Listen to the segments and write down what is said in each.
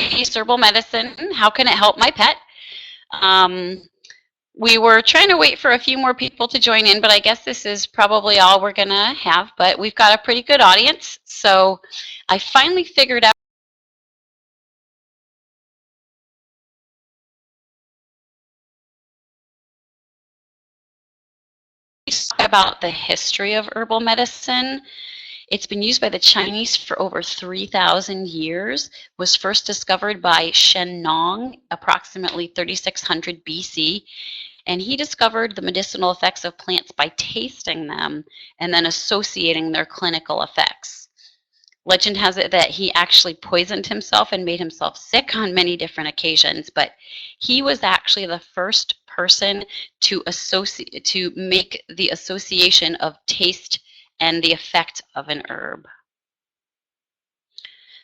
Chinese Herbal Medicine. How can it help my pet? We were trying to wait for a few more people to join in, but I guess this is probably all we're going to have. But we've got a pretty good audience. So I finally figured out about the history of herbal medicine. It's been used by the Chinese for over 3,000 years, was first discovered by Shen Nong approximately 3600 BC, and he discovered the medicinal effects of plants by tasting them and then associating their clinical effects. Legend has it that he actually poisoned himself and made himself sick on many different occasions, but he was actually the first person to make the association of taste and the effect of an herb.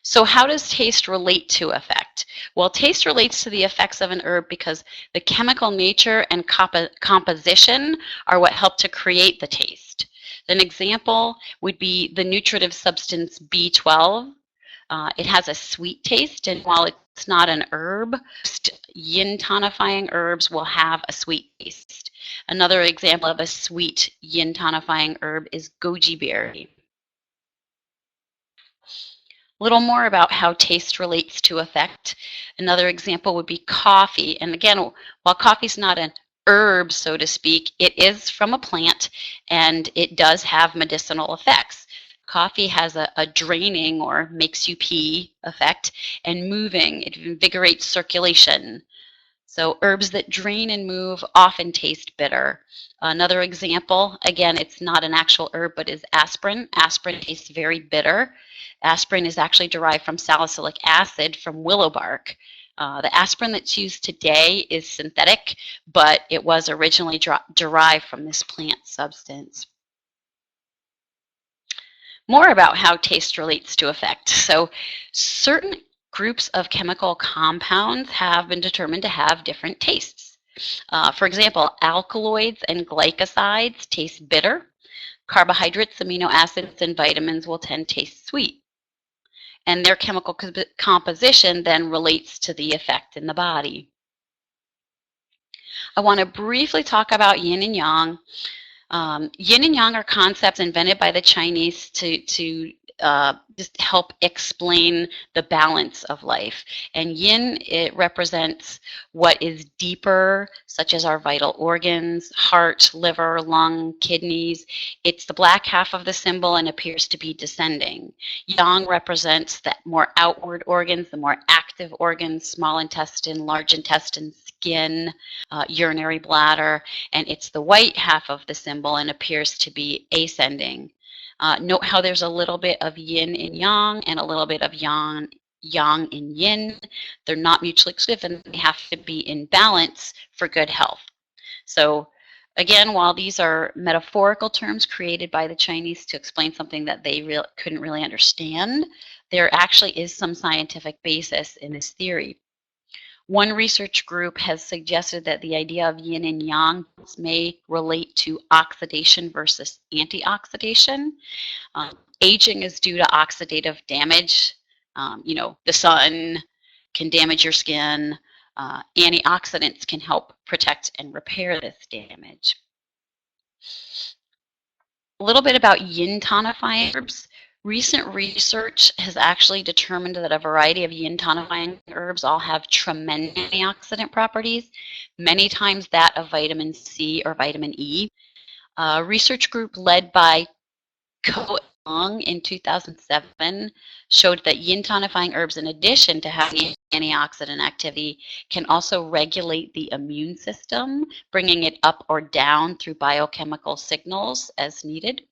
So how does taste relate to effect? Well, taste relates to the effects of an herb because the chemical nature and composition are what help to create the taste. An example would be the nutritive substance B12. It has a sweet taste, and while it's not an herb, yin-tonifying herbs will have a sweet taste. Another example of a sweet yin-tonifying herb is goji berry. A little more about how taste relates to effect. Another example would be coffee. And again, while coffee is not an herb, so to speak, it is from a plant and it does have medicinal effects. Coffee has a draining or makes you pee effect, and moving, it invigorates circulation. So herbs that drain and move often taste bitter. Another example, again, it's not an actual herb, but is aspirin. Aspirin tastes very bitter. Aspirin is actually derived from salicylic acid from willow bark. The aspirin that's used today is synthetic, but it was originally derived from this plant substance. More about how taste relates to effect. So certain groups of chemical compounds have been determined to have different tastes. For example, alkaloids and glycosides taste bitter. Carbohydrates, amino acids, and vitamins will tend to taste sweet. And their chemical composition then relates to the effect in the body. I want to briefly talk about yin and yang. Yin and yang are concepts invented by the Chinese to just help explain the balance of life. And yin, it represents what is deeper, such as our vital organs, heart, liver, lung, kidneys. It's the black half of the symbol and appears to be descending. Yang represents the more outward organs, the more active organs, small intestine, large intestine, skin, urinary bladder, and it's the white half of the symbol and appears to be ascending. Note how there's a little bit of yin in yang and a little bit of yang in yin. They're not mutually exclusive and they have to be in balance for good health. So again, while these are metaphorical terms created by the Chinese to explain something that they couldn't really understand, there actually is some scientific basis in this theory. One research group has suggested that the idea of yin and yang may relate to oxidation versus antioxidation. Aging is due to oxidative damage. The sun can damage your skin. Antioxidants can help protect and repair this damage. A little bit about yin-tonifying herbs. Recent research has actually determined that a variety of yin-tonifying herbs all have tremendous antioxidant properties, many times that of vitamin C or vitamin E. A research group led by Huang in 2007 showed that yin-tonifying herbs, in addition to having antioxidant activity, can also regulate the immune system, bringing it up or down through biochemical signals as needed.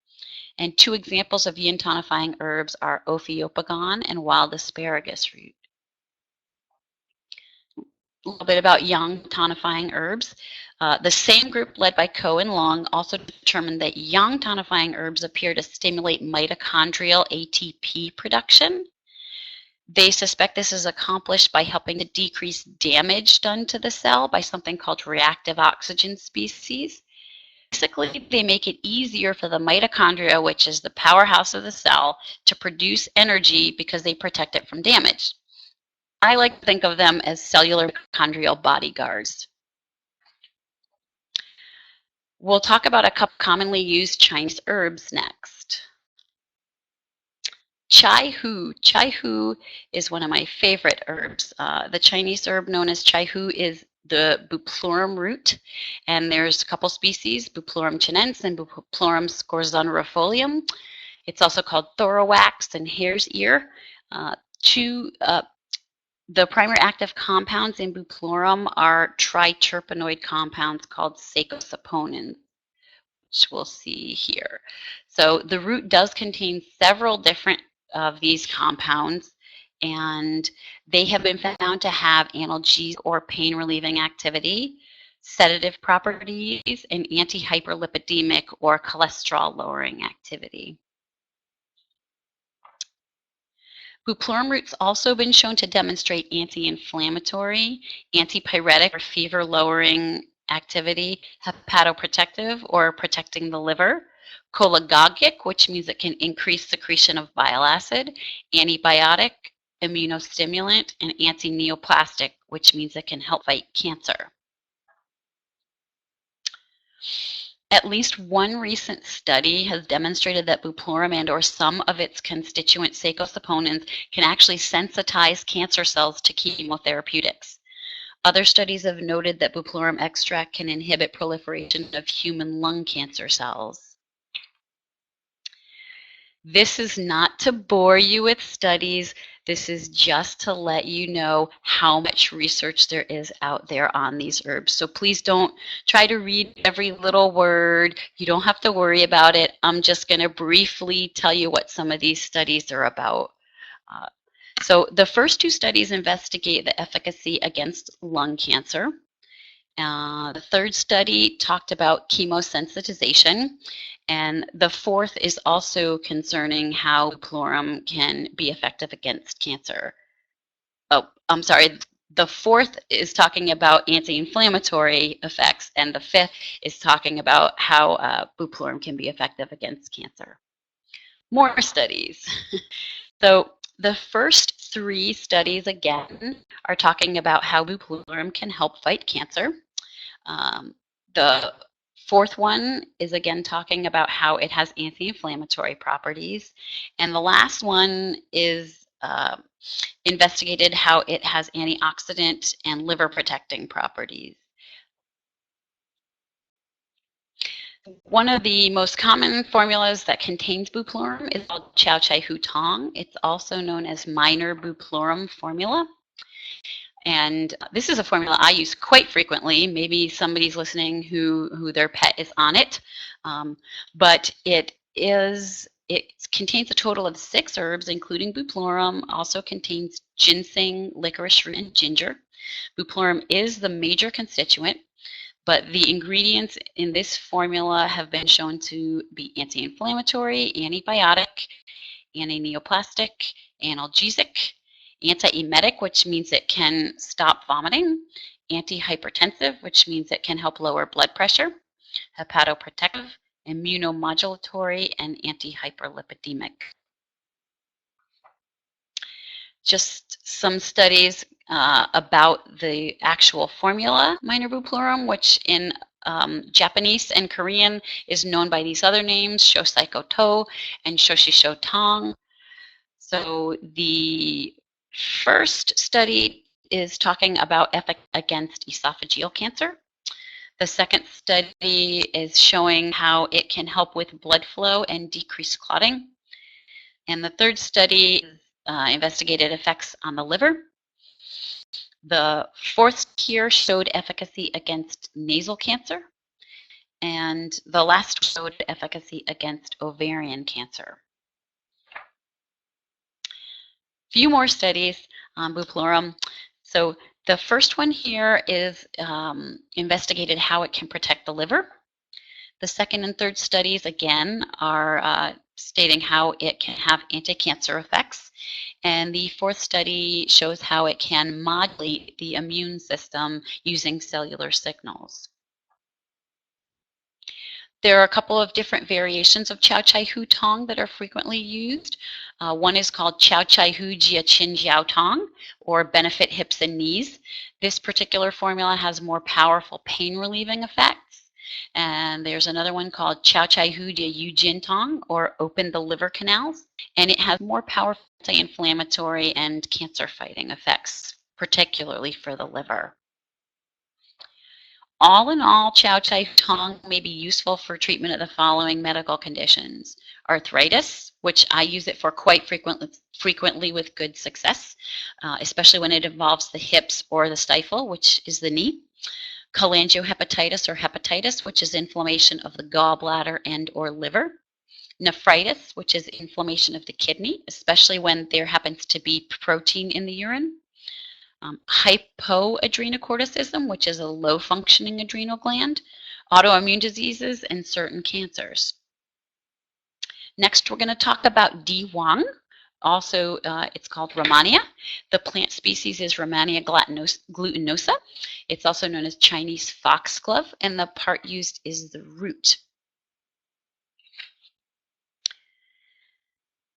And two examples of yin-tonifying herbs are Ophiopagon and wild asparagus root. A little bit about yang-tonifying herbs. The same group led by Ko and Long also determined that yang-tonifying herbs appear to stimulate mitochondrial ATP production. They suspect this is accomplished by helping to decrease damage done to the cell by something called reactive oxygen species. Basically, they make it easier for the mitochondria, which is the powerhouse of the cell, to produce energy because they protect it from damage. I like to think of them as cellular mitochondrial bodyguards. We'll talk about a couple commonly used Chinese herbs next. Chai Hu. Chai Hu is one of my favorite herbs. The Chinese herb known as Chai Hu is the Bupleurum root, and there's a couple species, Bupleurum chinense and Bupleurum scorzonifolium. It's also called thorawax and hare's ear. The primary active compounds in Bupleurum are triterpenoid compounds called seicosaponins, which we'll see here. So the root does contain several different of these compounds, and they have been found to have analgesic or pain relieving activity, sedative properties, and anti-hyperlipidemic or cholesterol lowering activity. Bupleurum root's also been shown to demonstrate anti-inflammatory, antipyretic or fever-lowering activity, hepatoprotective or protecting the liver, cholagogic, which means it can increase secretion of bile acid, antibiotic, immunostimulant, and anti-neoplastic, which means it can help fight cancer. At least one recent study has demonstrated that Bupleurum and or some of its constituent seicosaponins can actually sensitize cancer cells to chemotherapeutics. Other studies have noted that Bupleurum extract can inhibit proliferation of human lung cancer cells. This is not to bore you with studies. This is just to let you know how much research there is out there on these herbs. So please don't try to read every little word. You don't have to worry about it. I'm just going to briefly tell you what some of these studies are about. So the first two studies investigate the efficacy against lung cancer. The third study talked about chemosensitization. And the fourth is also concerning how Bupleurum can be effective against cancer. Oh, I'm sorry. The fourth is talking about anti-inflammatory effects, and the fifth is talking about how Bupleurum can be effective against cancer. More studies. So the first three studies, again, are talking about how Bupleurum can help fight cancer. The fourth one is again talking about how it has anti-inflammatory properties. And the last one is investigated how it has antioxidant and liver protecting properties. One of the most common formulas that contains Bupleurum is called Xiao Chai Hu Tang. It's also known as Minor Bupleurum formula. And this is a formula I use quite frequently. Maybe somebody's listening who their pet is on it. But it contains a total of 6 herbs, including Bupleurum, also contains ginseng, licorice root, and ginger. Bupleurum is the major constituent, but the ingredients in this formula have been shown to be anti-inflammatory, antibiotic, anti-neoplastic, analgesic, anti-emetic, which means it can stop vomiting, antihypertensive, which means it can help lower blood pressure, hepatoprotective, immunomodulatory, and anti-hyperlipidemic. Just some studies about the actual formula, Minor Bupleurum, which in Japanese and Korean is known by these other names, Sho-seiko-to and Soshiho. So the first study is talking about effect against esophageal cancer. The second study is showing how it can help with blood flow and decrease clotting. And the third study investigated effects on the liver. The fourth here showed efficacy against nasal cancer. And the last showed efficacy against ovarian cancer. Few more studies on Bupleurum. So the first one here is investigated how it can protect the liver. The second and third studies, again, are stating how it can have anti-cancer effects. And the fourth study shows how it can modulate the immune system using cellular signals. There are a couple of different variations of Xiao Chai Hu Tang that are frequently used. One is called Xiao Chai Hu Tang, or benefit hips and knees. This particular formula has more powerful pain relieving effects. And there's another one called Xiao Chai Hu Jin Tang, or open the liver canals. And it has more powerful anti-inflammatory and cancer fighting effects, particularly for the liver. All in all, Xiao Chai Hu Tang may be useful for treatment of the following medical conditions: arthritis, which I use it for quite frequently with good success, especially when it involves the hips or the stifle, which is the knee; cholangiohepatitis or hepatitis, which is inflammation of the gallbladder and or liver; nephritis, which is inflammation of the kidney, especially when there happens to be protein in the urine; hypoadrenocorticism, which is a low-functioning adrenal gland; autoimmune diseases, and certain cancers. Next, we're going to talk about Di Huang. Also, it's called Rehmannia. The plant species is Rehmannia glutinosa. It's also known as Chinese foxglove, and the part used is the root.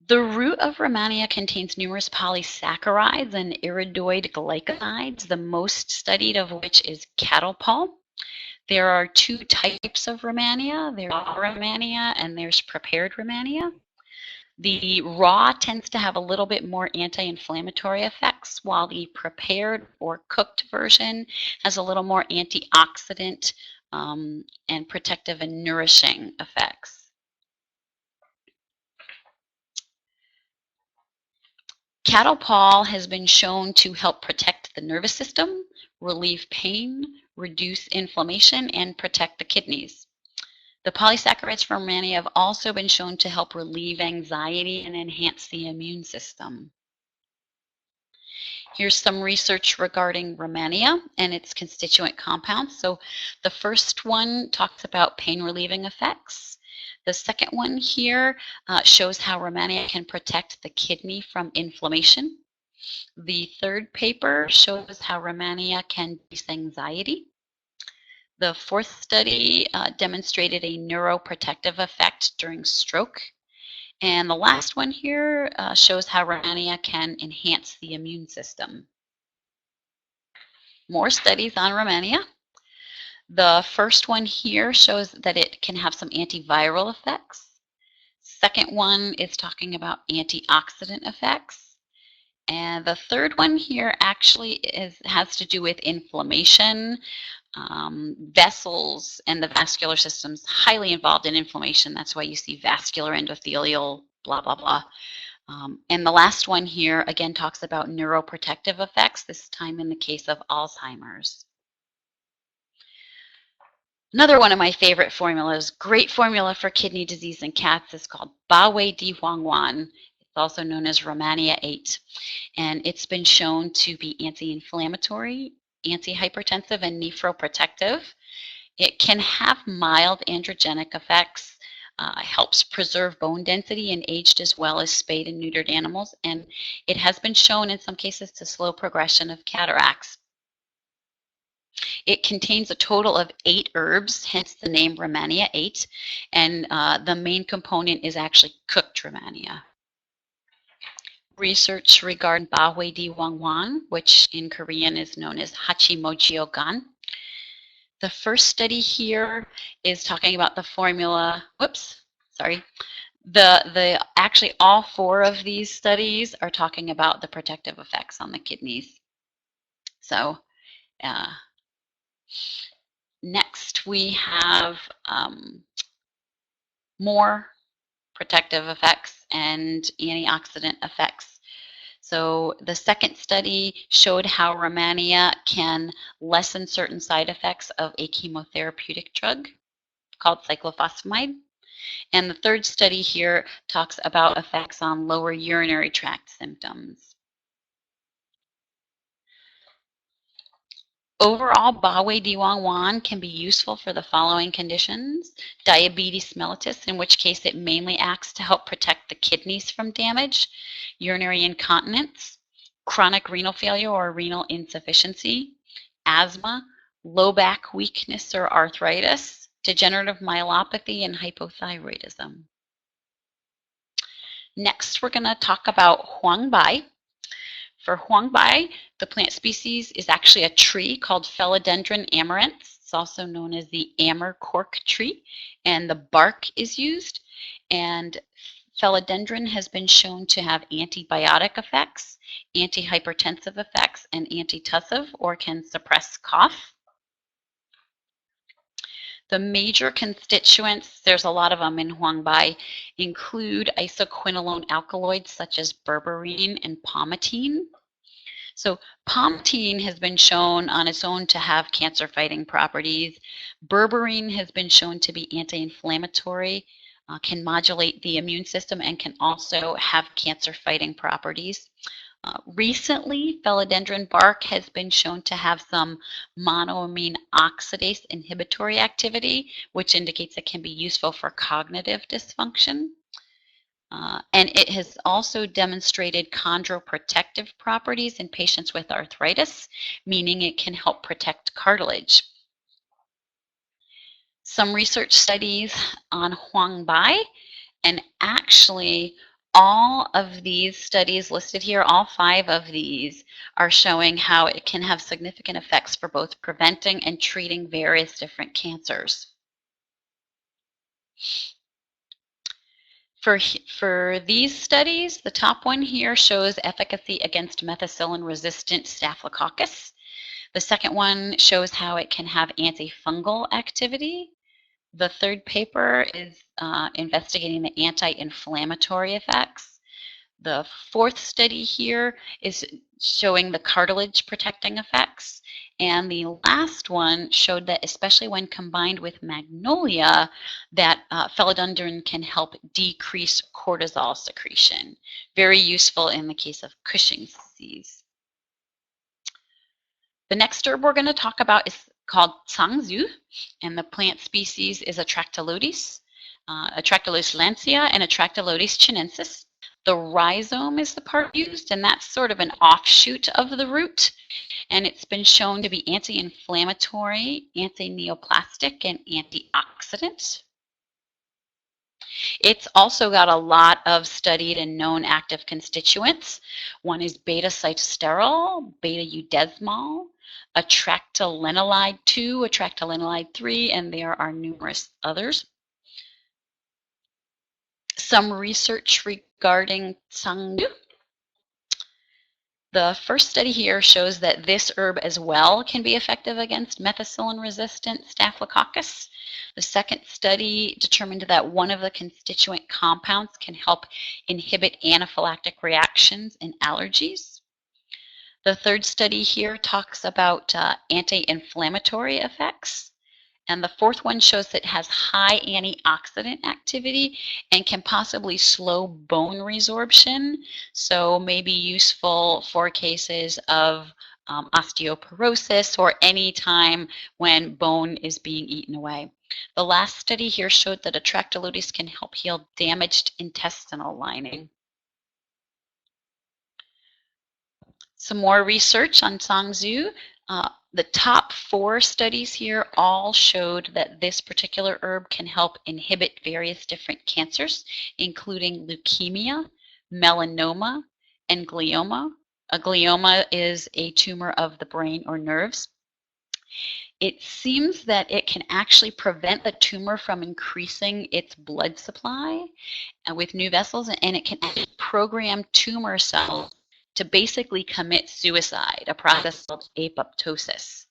The root of Rehmannia contains numerous polysaccharides and iridoid glycosides, the most studied of which is cattle paw. There are two types of Rehmannia. There's raw Rehmannia and there's prepared Rehmannia. The raw tends to have a little bit more anti-inflammatory effects, while the prepared or cooked version has a little more antioxidant and protective and nourishing effects. Cattle paw has been shown to help protect the nervous system, relieve pain, reduce inflammation, and protect the kidneys. The polysaccharides from Rehmannia have also been shown to help relieve anxiety and enhance the immune system. Here's some research regarding Rehmannia and its constituent compounds. So the first one talks about pain relieving effects. The second one here shows how Rehmannia can protect the kidney from inflammation. The third paper shows how Rehmannia can reduce anxiety. The fourth study demonstrated a neuroprotective effect during stroke. And the last one here shows how Rehmannia can enhance the immune system. More studies on Rehmannia. The first one here shows that it can have some antiviral effects. Second one is talking about antioxidant effects. And the third one here actually has to do with inflammation, vessels, and the vascular system's highly involved in inflammation. That's why you see vascular endothelial, blah, blah, blah. And the last one here, again, talks about neuroprotective effects, this time in the case of Alzheimer's. Another one of my favorite formulas, great formula for kidney disease in cats, is called Bawei Di Huangwan. It's also known as Rehmannia 8. And it's been shown to be anti-inflammatory, anti-hypertensive, and nephroprotective. It can have mild androgenic effects, helps preserve bone density in aged as well as spayed and neutered animals, and it has been shown in some cases to slow progression of cataracts. It contains a total of 8 herbs, hence the name Rehmannia 8, and the main component is actually cooked Rehmannia. Research regarding Bawei Di Huangwan, which in Korean is known as Hachimi-jio-gan. The first study here is talking about the formula, actually all 4 of these studies are talking about the protective effects on the kidneys. So next we have more protective effects and antioxidant effects. So the second study showed how Rehmannia can lessen certain side effects of a chemotherapeutic drug called cyclophosphamide. And the third study here talks about effects on lower urinary tract symptoms. Overall, Bawei Di Huangwan can be useful for the following conditions: diabetes mellitus, in which case it mainly acts to help protect the kidneys from damage; urinary incontinence; chronic renal failure or renal insufficiency; asthma; low back weakness or arthritis; degenerative myelopathy, and hypothyroidism. Next, we're going to talk about Huang Bai. For Huang Bai, the plant species is actually a tree called Phellodendron amaranth. It's also known as the amber cork tree, and the bark is used. And Phellodendron has been shown to have antibiotic effects, antihypertensive effects, and antitussive, or can suppress cough. The major constituents, there's a lot of them in Huang Bai, include isoquinoline alkaloids such as berberine and palmitine. So palmitine has been shown on its own to have cancer-fighting properties. Berberine has been shown to be anti-inflammatory, can modulate the immune system, and can also have cancer-fighting properties. Recently, phellodendron bark has been shown to have some monoamine oxidase inhibitory activity, which indicates it can be useful for cognitive dysfunction. And it has also demonstrated chondroprotective properties in patients with arthritis, meaning it can help protect cartilage. Some research studies on Huang Bai, and actually all of these studies listed here, all 5 of these, are showing how it can have significant effects for both preventing and treating various different cancers. For these studies, the top one here shows efficacy against methicillin-resistant Staphylococcus. The second one shows how it can have antifungal activity. The third paper is investigating the anti-inflammatory effects. The fourth study here is showing the cartilage protecting effects. And the last one showed that, especially when combined with magnolia, that phellodendron can help decrease cortisol secretion. Very useful in the case of Cushing's disease. The next herb we're going to talk about is called Cang Zhu, and the plant species is Atractylodes lancia, and Atractylodes chinensis. The rhizome is the part used, and that's sort of an offshoot of the root, and it's been shown to be anti-inflammatory, anti-neoplastic, and antioxidant. It's also got a lot of studied and known active constituents. One is beta-cytosterol, beta-udesmol, atractylinolide 2, atractylinolide 3, and there are numerous others. Some research regarding Cang Zhu. The first study here shows that this herb as well can be effective against methicillin-resistant Staphylococcus. The second study determined that one of the constituent compounds can help inhibit anaphylactic reactions and allergies. The third study here talks about anti-inflammatory effects. And the fourth one shows that it has high antioxidant activity and can possibly slow bone resorption, so may be useful for cases of osteoporosis or any time when bone is being eaten away. The last study here showed that Atractylodes can help heal damaged intestinal lining. Some more research on Cang Zhu. The top 4 studies here all showed that this particular herb can help inhibit various different cancers, including leukemia, melanoma, and glioma. A glioma is a tumor of the brain or nerves. It seems that it can actually prevent the tumor from increasing its blood supply with new vessels, and it can actually program tumor cells to basically commit suicide, a process called apoptosis.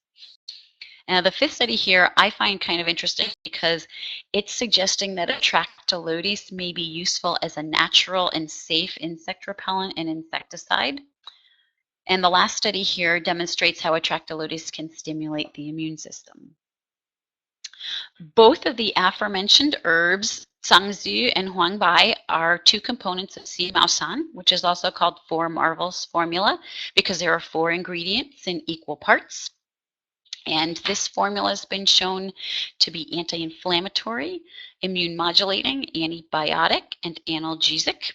Now, the fifth study here I find kind of interesting because it's suggesting that Atractylodes may be useful as a natural and safe insect repellent and insecticide. And the last study here demonstrates how Atractylodes can stimulate the immune system. Both of the aforementioned herbs, Cang Zhu and Huang Bai, are 2 components of Si Miao San, which is also called 4 Marvels formula because there are 4 ingredients in equal parts. And this formula has been shown to be anti-inflammatory, immune modulating, antibiotic, and analgesic.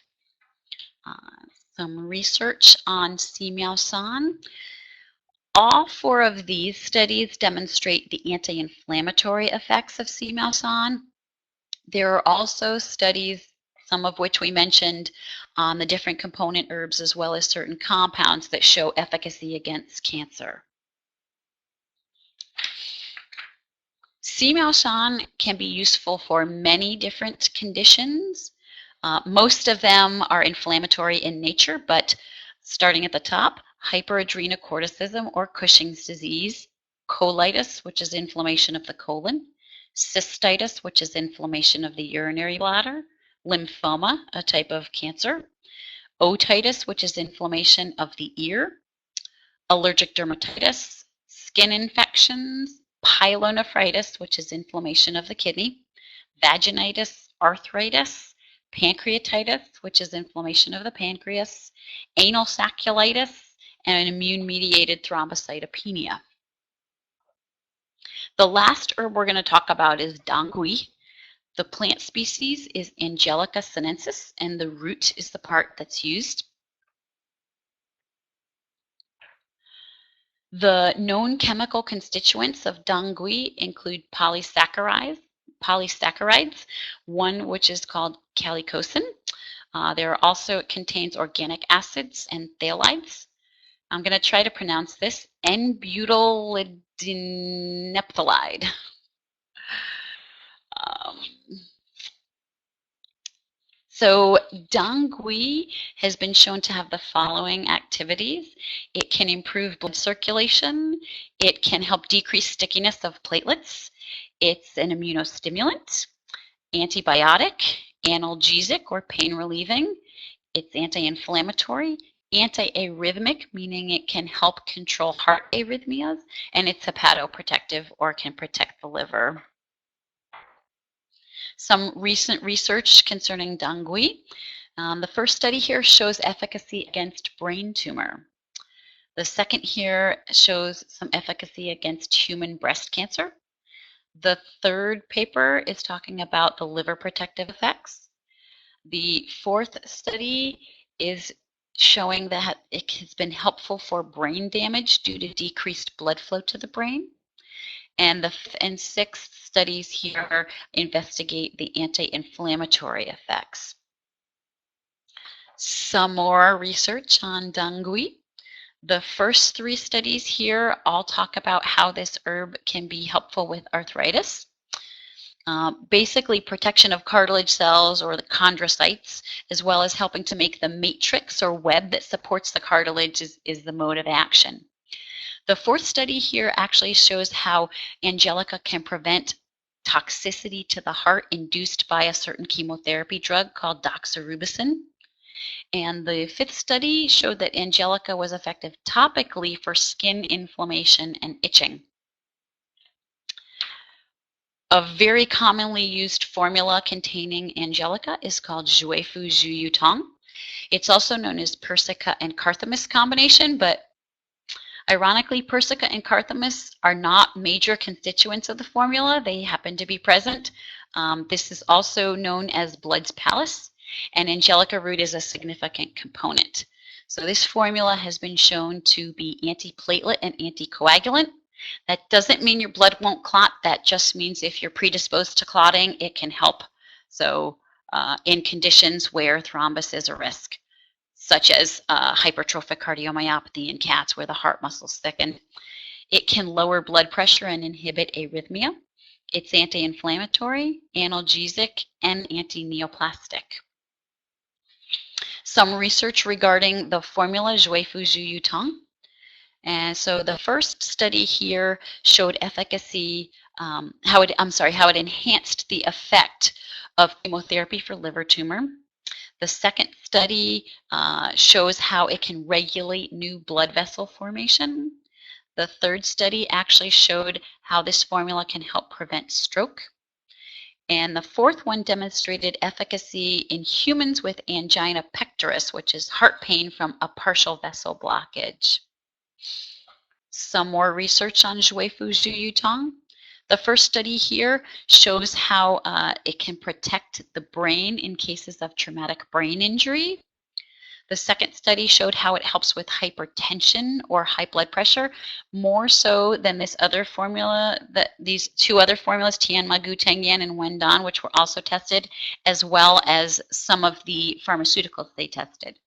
Some research on Si Miao San. All 4 of these studies demonstrate the anti-inflammatory effects of Si Miao So. There are also studies, some of which we mentioned, on the different component herbs as well as certain compounds that show efficacy against cancer. Si Miao So can be useful for many different conditions. Most of them are inflammatory in nature, but starting at the top, hyperadrenocorticism or Cushing's disease, colitis, which is inflammation of the colon, cystitis, which is inflammation of the urinary bladder, lymphoma, a type of cancer, otitis, which is inflammation of the ear, allergic dermatitis, skin infections, pyelonephritis, which is inflammation of the kidney, vaginitis, arthritis, pancreatitis, which is inflammation of the pancreas, anal sacculitis, and immune-mediated thrombocytopenia. The last herb we're going to talk about is Dang Gul. The plant species is Angelica sinensis, and the root is the part that's used. The known chemical constituents of Dang Gul include polysaccharides, one which is called calicocin. It contains organic acids and phthalides. I'm going to try to pronounce this, N-butylidinephthalide. So Dang Gul has been shown to have the following activities. It can improve blood circulation. It can help decrease stickiness of platelets. It's an immunostimulant, antibiotic, analgesic or pain relieving. It's anti-inflammatory, anti-arrhythmic, meaning it can help control heart arrhythmias, and it's hepatoprotective or can protect the liver. Some recent research concerning Dang Gul. The first study here shows efficacy against brain tumor. The second here shows some efficacy against human breast cancer. The third paper is talking about the liver protective effects. The fourth study is showing that it has been helpful for brain damage due to decreased blood flow to the brain. And the fifth and sixth studies here investigate the anti-inflammatory effects. Some more research on Dang Gul. The first 3 studies here all talk about how this herb can be helpful with arthritis. Basically protection of cartilage cells or the chondrocytes, as well as helping to make the matrix or web that supports the cartilage is the mode of action. The fourth study here actually shows how Angelica can prevent toxicity to the heart induced by a certain chemotherapy drug called doxorubicin. And the fifth study showed that Angelica was effective topically for skin inflammation and itching. A very commonly used formula containing Angelica is called Fu Tang. It's also known as Persica and Carthamus combination, but ironically, Persica and Carthamus are not major constituents of the formula. They happen to be present. This is also known as Blood's Palace, and Angelica root is a significant component. So this formula has been shown to be antiplatelet and anticoagulant. That doesn't mean your blood won't clot. That just means if you're predisposed to clotting, it can help. So in conditions where thrombus is a risk, such as hypertrophic cardiomyopathy in cats where the heart muscles thicken. It can lower blood pressure and inhibit arrhythmia. It's anti-inflammatory, analgesic, and anti-neoplastic. Some research regarding the formula Fu Tang. And so the first study here showed efficacy, how it enhanced the effect of chemotherapy for liver tumor. The second study shows how it can regulate new blood vessel formation. The third study actually showed how this formula can help prevent stroke. And the fourth one demonstrated efficacy in humans with angina pectoris, which is heart pain from a partial vessel blockage. Some more research on Fu Tang. The first study here shows how it can protect the brain in cases of traumatic brain injury. The second study showed how it helps with hypertension or high blood pressure, more so than this other formula, these two other formulas, Tian Magu Tangyan and Wendan, which were also tested, as well as some of the pharmaceuticals they tested.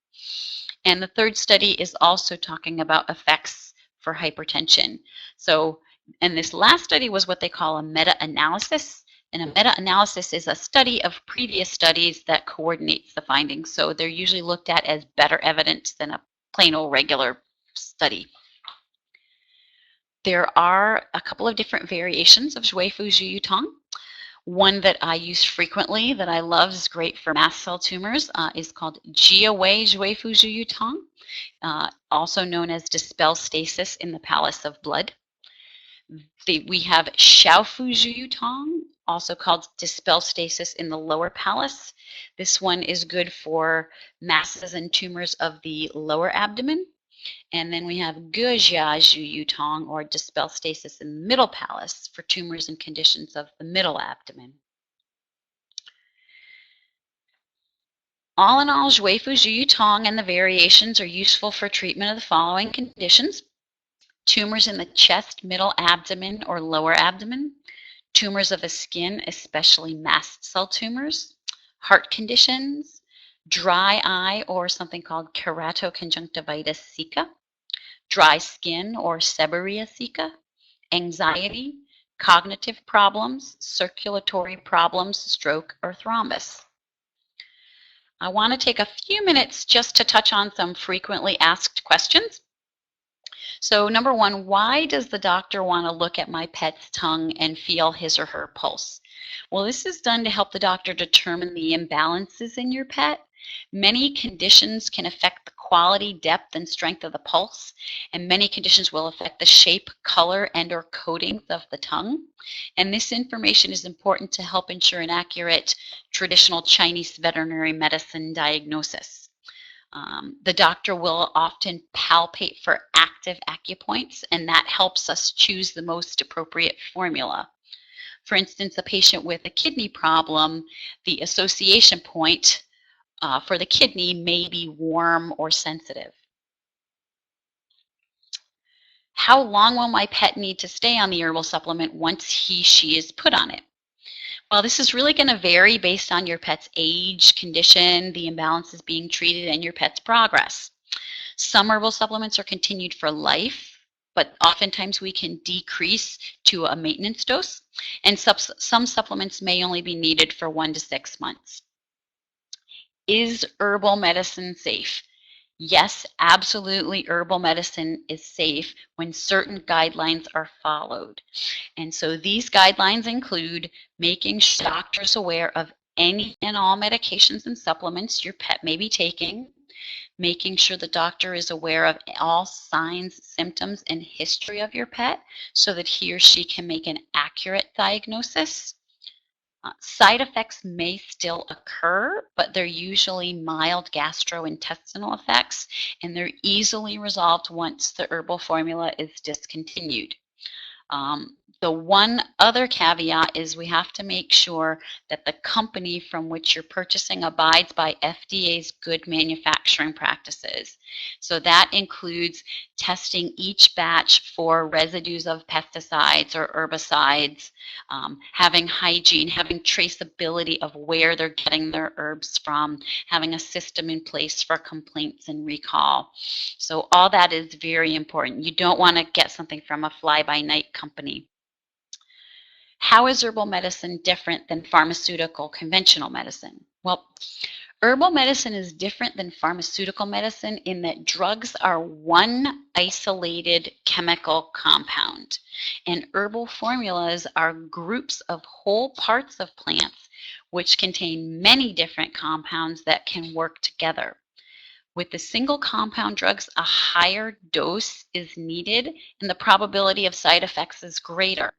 And the third study is also talking about effects for hypertension. So, and this last study was what they call a meta-analysis. And a meta-analysis is a study of previous studies that coordinates the findings. So they're usually looked at as better evidence than a plain old regular study. There are a couple of different variations of Zhui Fu Zhu Tang. One that I use frequently that I love is great for mast cell tumors is called Jia Wei Zhui Fu Zhu Tang, also known as dispel stasis in the palace of blood. We have Xiao Fu Zhu Tang, also called dispel stasis in the lower palace. This one is good for masses and tumors of the lower abdomen. And then we have Gejia Zhu Tang, or dispel stasis in the middle palace, for tumors and conditions of the middle abdomen. All in all, Zhui Fu Zhu Tang and the variations are useful for treatment of the following conditions: tumors in the chest, middle abdomen, or lower abdomen, tumors of the skin, especially mast cell tumors, heart conditions, dry eye or something called keratoconjunctivitis sicca, dry skin or seborrhea sicca, anxiety, cognitive problems, circulatory problems, stroke, or thrombus. I want to take a few minutes just to touch on some frequently asked questions. So number one, why does the doctor want to look at my pet's tongue and feel his or her pulse? Well, this is done to help the doctor determine the imbalances in your pet. Many conditions can affect the quality, depth, and strength of the pulse, and many conditions will affect the shape, color, and/or coatings of the tongue. And this information is important to help ensure an accurate traditional Chinese veterinary medicine diagnosis. The doctor will often palpate for active acupoints, and that helps us choose the most appropriate formula. For instance, a patient with a kidney problem, the association point for the kidney may be warm or sensitive. How long will my pet need to stay on the herbal supplement once she is put on it? Well, this is really going to vary based on your pet's age, condition, the imbalances being treated, and your pet's progress. Some herbal supplements are continued for life, but oftentimes we can decrease to a maintenance dose, and some supplements may only be needed for 1 to 6 months. Is herbal medicine safe? Yes, absolutely, herbal medicine is safe when certain guidelines are followed. And so these guidelines include making doctors aware of any and all medications and supplements your pet may be taking, making sure the doctor is aware of all signs, symptoms, and history of your pet so that he or she can make an accurate diagnosis. Side effects may still occur, but they're usually mild gastrointestinal effects, and they're easily resolved once the herbal formula is discontinued. The one other caveat is we have to make sure that the company from which you're purchasing abides by FDA's good manufacturing practices. So that includes testing each batch for residues of pesticides or herbicides, having hygiene, having traceability of where they're getting their herbs from, having a system in place for complaints and recall. So all that is very important. You don't want to get something from a fly-by-night company. How is herbal medicine different than pharmaceutical conventional medicine? Well, herbal medicine is different than pharmaceutical medicine in that drugs are one isolated chemical compound, and herbal formulas are groups of whole parts of plants which contain many different compounds that can work together. With the single compound drugs, a higher dose is needed and the probability of side effects is greater.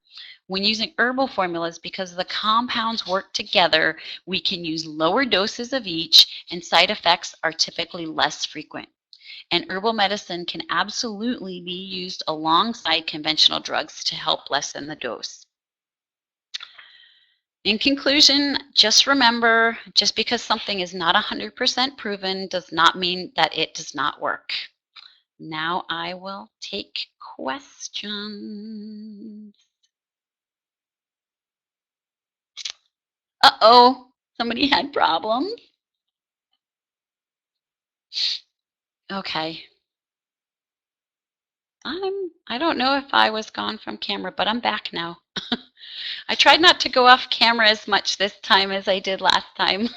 When using herbal formulas, because the compounds work together, we can use lower doses of each and side effects are typically less frequent. And herbal medicine can absolutely be used alongside conventional drugs to help lessen the dose. In conclusion, just remember, just because something is not 100% proven does not mean that it does not work. Now I will take questions. Uh-oh, somebody had problems. Okay. I don't know if I was gone from camera, but I'm back now. I tried not to go off camera as much this time as I did last time.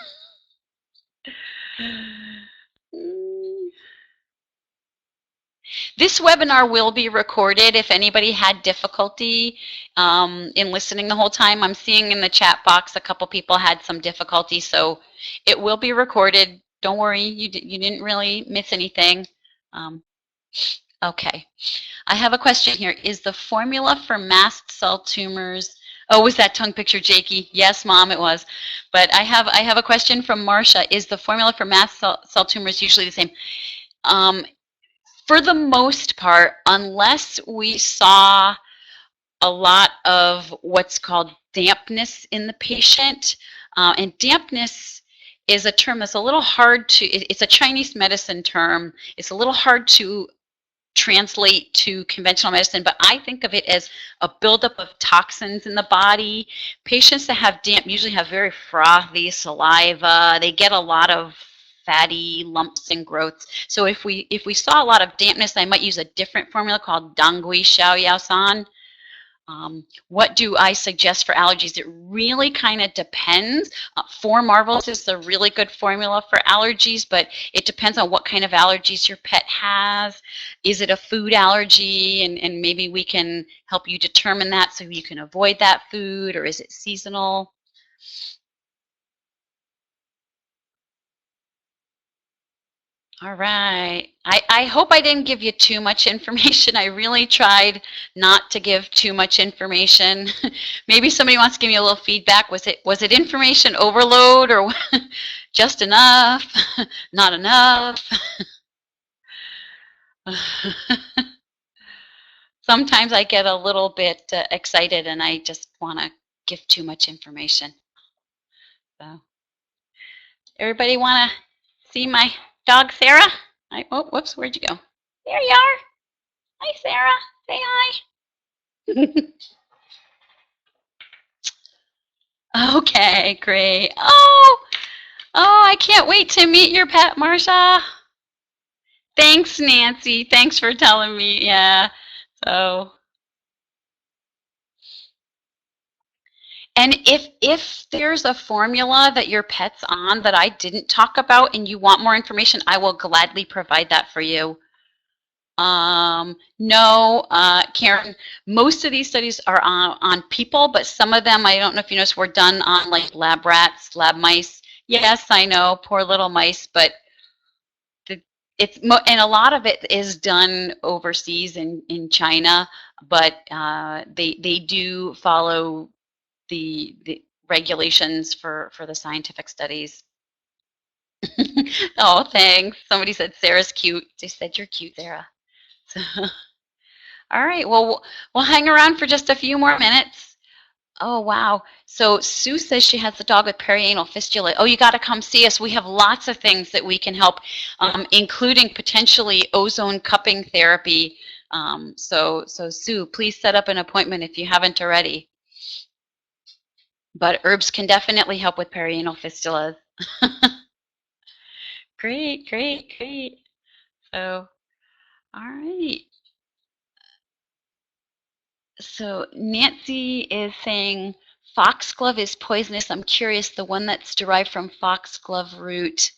This webinar will be recorded if anybody had difficulty in listening the whole time. I'm seeing in the chat box a couple people had some difficulty, so it will be recorded. Don't worry, you didn't really miss anything. Okay. I have a question here. Is the formula for mast cell tumors... Oh, was that tongue picture Jakey? Yes, Mom, it was. But I have a question from Marcia. Is the formula for mast cell tumors usually the same? For the most part, unless we saw a lot of what's called dampness in the patient, and dampness is a term that's a little hard to... It's a Chinese medicine term. It's a little hard to translate to conventional medicine, but I think of it as a buildup of toxins in the body. Patients that have damp usually have very frothy saliva. They get a lot of fatty lumps and growths. So if we saw a lot of dampness, I might use a different formula called Dang Gul Xiao San. What do I suggest for allergies? It really kind of depends. Four Marvels is a really good formula for allergies, but it depends on what kind of allergies your pet has. Is it a food allergy? And maybe we can help you determine that so you can avoid that food, or is it seasonal? All right. I hope I didn't give you too much information. I really tried not to give too much information. Maybe somebody wants to give me a little feedback. Was it information overload, or just enough? Not enough? Sometimes I get a little bit excited and I just want to give too much information. So, everybody want to see my dog, Sarah? Oh, whoops, where'd you go? There you are. Hi, Sarah. Say hi. Okay, great. Oh, I can't wait to meet your pet, Marsha. Thanks, Nancy. Thanks for telling me. Yeah. So, and if there's a formula that your pet's on that I didn't talk about and you want more information, I will gladly provide that for you. No, Karen, most of these studies are on people, but some of them, I don't know if you noticed, were done on like lab rats, lab mice. Yes, I know, poor little mice, but and a lot of it is done overseas in China, but they do follow the regulations for the scientific studies. Oh, thanks. Somebody said Sarah's cute. They said you're cute, Sarah. So, all right, well, we'll hang around for just a few more minutes. Oh, wow. So Sue says she has a dog with perianal fistula. Oh, you got to come see us. We have lots of things that we can help, including potentially ozone cupping therapy. So Sue, please set up an appointment if you haven't already. But herbs can definitely help with perianal fistulas. Great, great, great. So, all right. So Nancy is saying foxglove is poisonous. I'm curious, the one that's derived from foxglove root.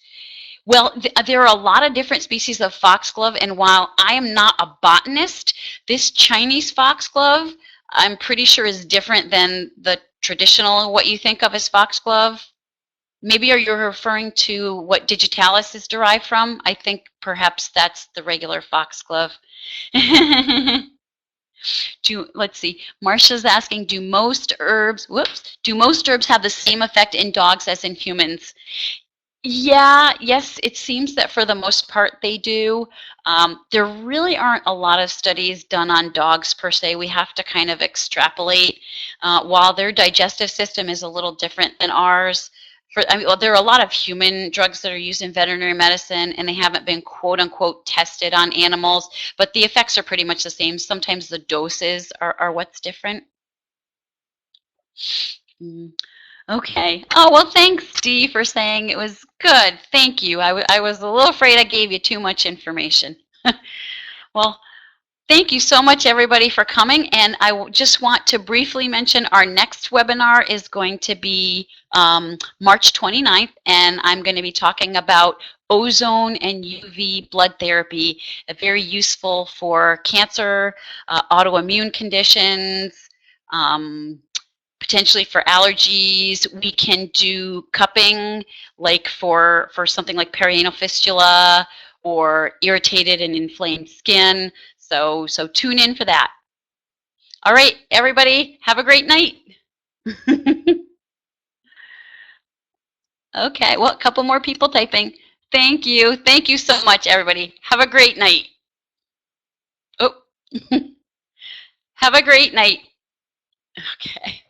Well, there are a lot of different species of foxglove, and while I am not a botanist, this Chinese foxglove, I'm pretty sure is different than the traditional, what you think of as foxglove. Maybe are you referring to what digitalis is derived from? I think perhaps that's the regular foxglove. Let's see, Marcia's asking, do most herbs have the same effect in dogs as in humans? Yeah, yes, it seems that for the most part they do. There really aren't a lot of studies done on dogs per se. We have to kind of extrapolate. While their digestive system is a little different than ours, I mean, well, there are a lot of human drugs that are used in veterinary medicine, and they haven't been quote unquote tested on animals, but the effects are pretty much the same. Sometimes the doses are what's different. Mm. Okay. Oh, well, thanks, Dee, for saying it was good. Thank you. I was a little afraid I gave you too much information. Well, thank you so much, everybody, for coming. And just want to briefly mention our next webinar is going to be March 29th, and I'm going to be talking about ozone and UV blood therapy, very useful for cancer, autoimmune conditions, um, potentially for allergies. We can do cupping, like for something like perianal fistula or irritated and inflamed skin. So tune in for that. All right, everybody, have a great night. Okay, well, a couple more people typing. Thank you. Thank you so much, everybody. Have a great night. Oh, have a great night. Okay.